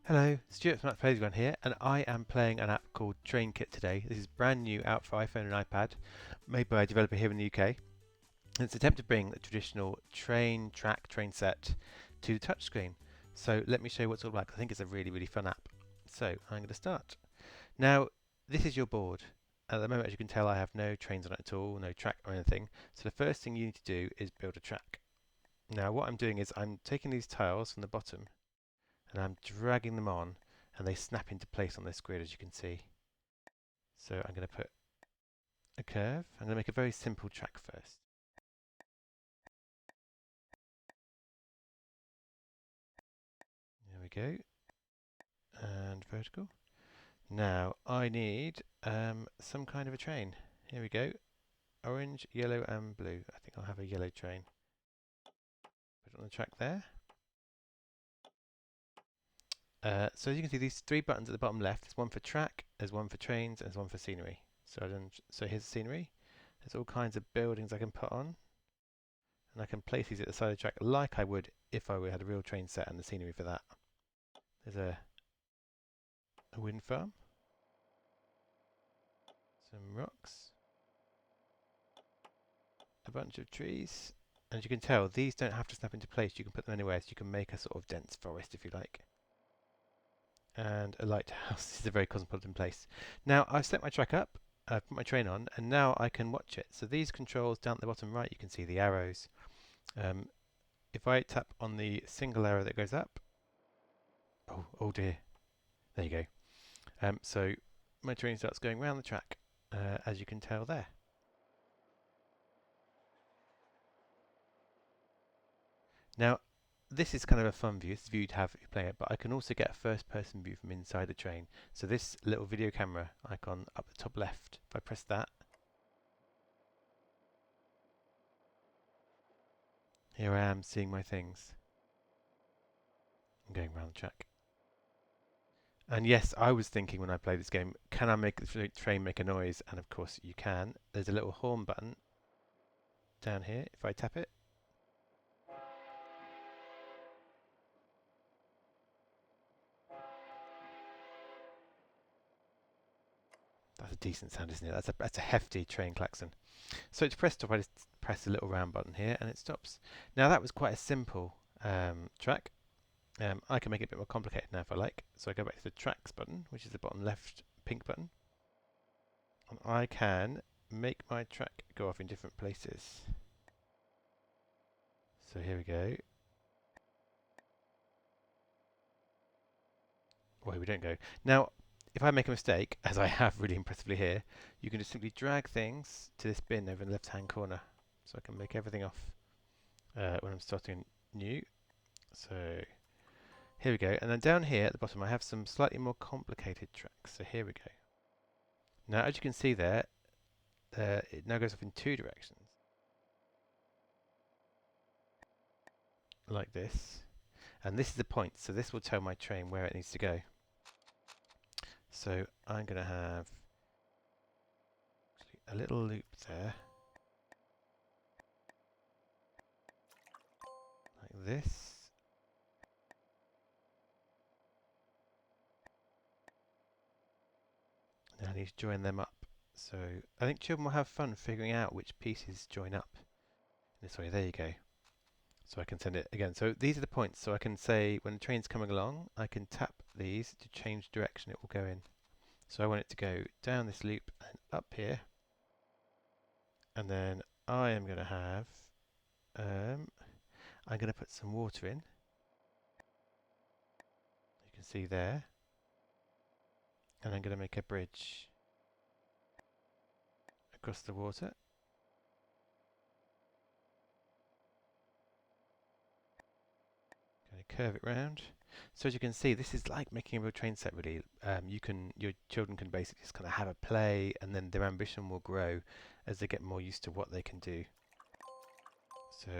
Hello, Stuart from Playground here, and I am playing an app called TrainKit today. This is brand new out for iPhone and iPad, made by a developer here in the UK. And it's an attempt to bring the traditional train set to the touchscreen. So let me show you what it's all about. I think it's a really fun app. So I'm going to start. Now, this is your board. At the moment, as you can tell, I have no trains on it at all, no track or anything. So the first thing you need to do is build a track. Now, what I'm doing is I'm taking these tiles from the bottom and I'm dragging them on and they snap into place on this grid, as you can see. So I'm going to put a curve. I'm going to make a very simple track first. There we go. And vertical. Now I need some kind of a train. Here we go. Orange, yellow and blue. I think I'll have a yellow train. Put it on the track there. So as you can see, these three buttons at the bottom left, there's one for track, there's one for trains, and there's one for scenery. So here's the scenery. There's all kinds of buildings I can put on. And I can place these at the side of the track like I would if I had a real train set and the scenery for that. There's a wind farm, some rocks, a bunch of trees. And as you can tell, these don't have to snap into place. You can put them anywhere, so you can make a sort of dense forest if you like. And a lighthouse. This is a very cosmopolitan place. Now I've set my track up, I've put my train on, and now I can watch it. So these controls down at the bottom right, you can see the arrows. If I tap on the single arrow that goes up, oh dear, there you go. So my train starts going round the track, as you can tell there. Now, this is kind of a fun view. It's the view you'd have if you play it, but I can also get a first-person view from inside the train. So this little video camera icon up the top left, if I press that, here I am seeing my things. I'm going round the track. And yes, I was thinking when I played this game, can I make the train make a noise? And of course you can. There's a little horn button down here. If I tap it, that's a decent sound, isn't it? That's a hefty train klaxon. So to press stop, I just press the little round button here and it stops. Now that was quite a simple track. I can make it a bit more complicated now if I like. So I go back to the tracks button, which is the bottom left pink button. And I can make my track go off in different places. So here we go. Away we don't go. Now, if I make a mistake, as I have really impressively here, you can just simply drag things to this bin over in the left-hand corner. So I can make everything off when I'm starting new. So here we go. And then down here at the bottom, I have some slightly more complicated tracks. So here we go. Now, as you can see there, it now goes off in two directions. Like this. And this is the point. So this will tell my train where it needs to go. So I'm going to have a little loop there. Like this. Now I need to join them up. So I think children will have fun figuring out which pieces join up. This way, there you go. So I can send it again. So these are the points. So I can say when the train's coming along, I can tap these to change direction it will go in. So I want it to go down this loop and up here. And then I am going to have, I'm going to put some water in. You can see there. And I'm going to make a bridge across the water. Going to curve it round. So as you can see, this is like making a real train set really. Your children can basically just kind of have a play and then their ambition will grow as they get more used to what they can do. So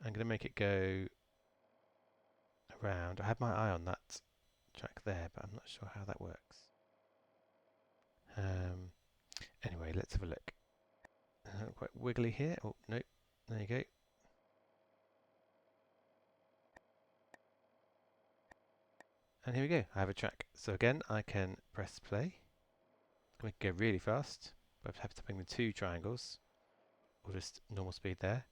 I'm going to make it go around. I have my eye on that track there, but I'm not sure how that works. Anyway, let's have a look. Quite wiggly here. Oh, no. There you go. And here we go, I have a track. So again, I can press play. We can go really fast, but I have to bring the 2 triangles, or just normal speed there.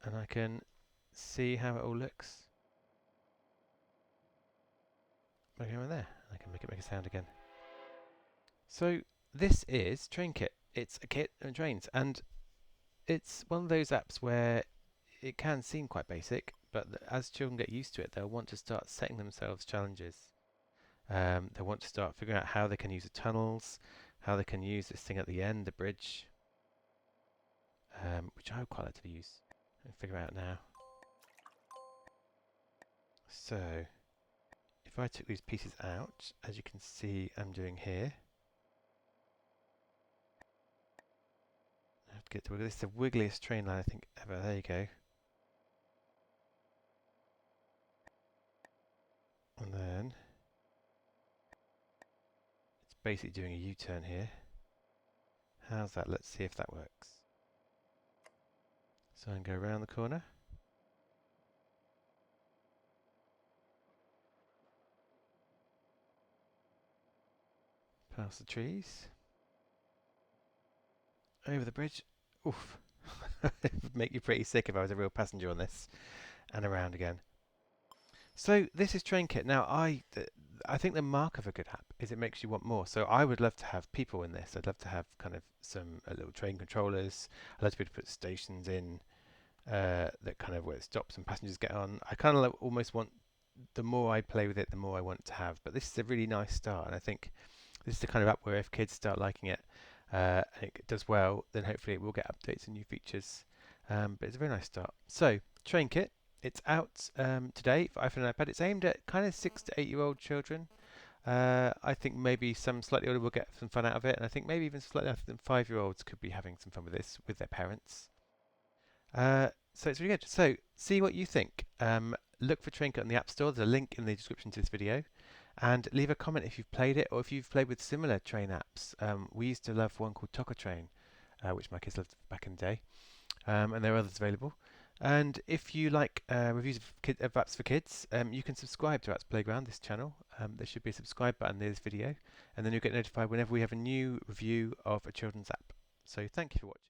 And I can see how it all looks. I go in there, I can make it make a sound again. So this is TrainKit. It's a kit and trains, and it's one of those apps where it can seem quite basic, but as children get used to it, they'll want to start setting themselves challenges. They want to start figuring out how they can use the tunnels, how they can use this thing at the end, the bridge, which I would quite like to use and figure out now. So, if I took these pieces out, as you can see I'm doing here, I have to get to wiggle. This is the wiggliest train line I think ever. There you go. And then it's basically doing a U-turn here. How's that? Let's see if that works. So I can go around the corner. Past the trees. Over the bridge. Oof. It would make you pretty sick if I was a real passenger on this. And around again. So this is TrainKit. Now I think the mark of a good app is it makes you want more. So I would love to have people in this. I'd love to have kind of some little train controllers. I'd love to be able to put stations in that kind of where it stops and passengers get on. I kind of almost want, the more I play with it, the more I want to have. But this is a really nice start, and I think this is the kind of app where if kids start liking it and it does well, then hopefully it will get updates and new features. But it's a very nice start. So TrainKit. It's out today for iPhone and iPad. It's aimed at kind of 6 to 8 year old children. I think maybe some slightly older will get some fun out of it, and I think maybe even slightly older than 5-year-olds could be having some fun with this with their parents. So it's really good. So see what you think. Look for TrainKit on the App Store. There's a link in the description to this video. And leave a comment if you've played it or if you've played with similar train apps. We used to love one called Toca Train, which my kids loved back in the day. And there are others available. And if you like reviews of apps for kids, you can subscribe to Apps Playground, this channel. There should be a subscribe button near this video, and then you'll get notified whenever we have a new review of a children's app. So thank you for watching.